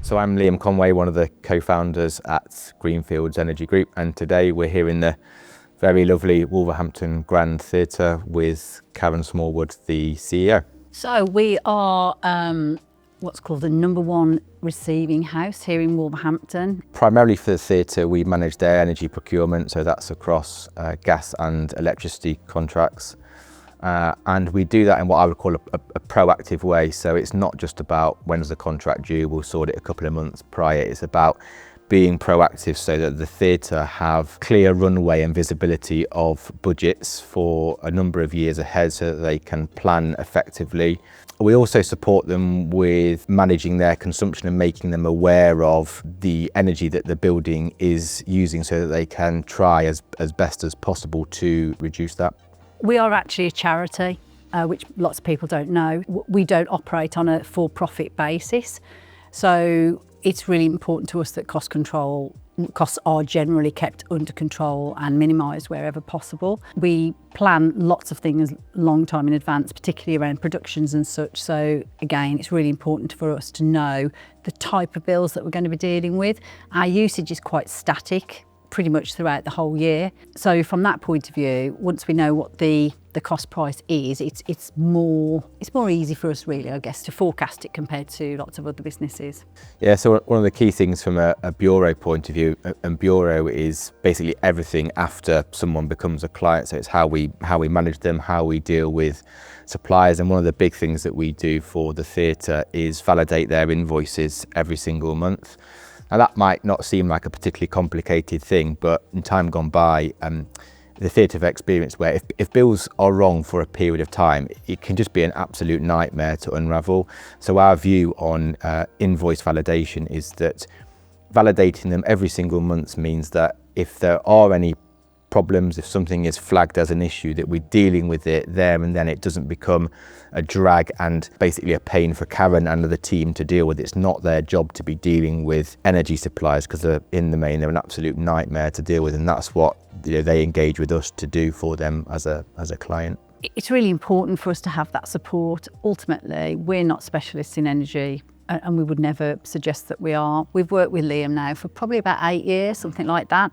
So I'm Liam Conway, one of the co-founders at Greenfields Energy Group, and today we're here in the very lovely Wolverhampton Grand Theatre with Karen Smallwood, the CEO. So we are what's called the #1 receiving house here in Wolverhampton. Primarily for the theatre, we manage their energy procurement, so that's across gas and electricity contracts. And we do that in what I would call a proactive way. So it's not just about when's the contract due, we'll sort it a couple of months prior. It's about being proactive so that the theatre have clear runway and visibility of budgets for a number of years ahead so that they can plan effectively. We also support them with managing their consumption and making them aware of the energy that the building is using so that they can try as best as possible to reduce that. We are actually a charity, which lots of people don't know. We don't operate on a for-profit basis. So it's really important to us that costs are generally kept under control and minimised wherever possible. We plan lots of things a long time in advance, particularly around productions and such. So again, it's really important for us to know the type of bills that we're going to be dealing with. Our usage is quite static, pretty much throughout the whole year. So from that point of view, once we know what the cost price is, it's more easy for us really, I guess, to forecast it compared to lots of other businesses. Yeah, so one of the key things from a bureau point of view, and bureau is basically everything after someone becomes a client. So it's how we manage them, how we deal with suppliers. And one of the big things that we do for the theatre is validate their invoices every single month. Now that might not seem like a particularly complicated thing, but in time gone by, the theatre have experienced where if bills are wrong for a period of time, it can just be an absolute nightmare to unravel. So our view on invoice validation is that validating them every single month means that if there are any problems, if something is flagged as an issue, that we're dealing with it there and then. It doesn't become a drag and basically a pain for Karen and the team to deal with. It's not their job to be dealing with energy suppliers because in the main they're an absolute nightmare to deal with, and that's what they engage with us to do for them as a client. It's really important for us to have that support. Ultimately, we're not specialists in energy, and we would never suggest that we are. We've worked with Liam now for probably about 8 years, something like that.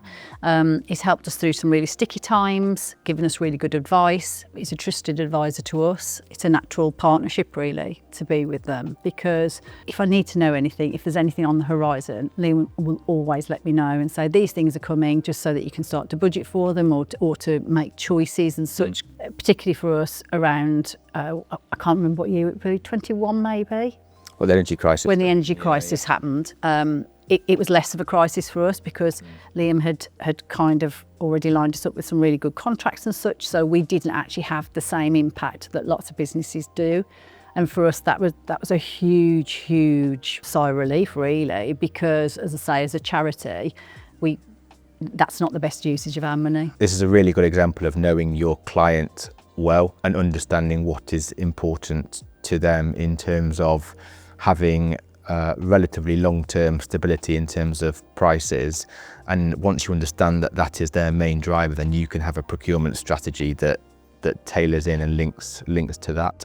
He's helped us through some really sticky times, given us really good advice. He's a trusted advisor to us. It's a natural partnership really to be with them, because if I need to know anything, if there's anything on the horizon, Liam will always let me know and say these things are coming, just so that you can start to budget for them or to make choices and such, particularly for us around, I can't remember what year it was, 21 maybe? Well, the energy crisis. When the energy crisis happened, it was less of a crisis for us because Liam had kind of already lined us up with some really good contracts and such, so we didn't actually have the same impact that lots of businesses do. And for us, that was a huge sigh of relief really, because as I say, as a charity, that's not the best usage of our money. This is a really good example of knowing your client well and understanding what is important to them in terms of having relatively long-term stability in terms of prices. And once you understand that that is their main driver, then you can have a procurement strategy that tailors in and links to that.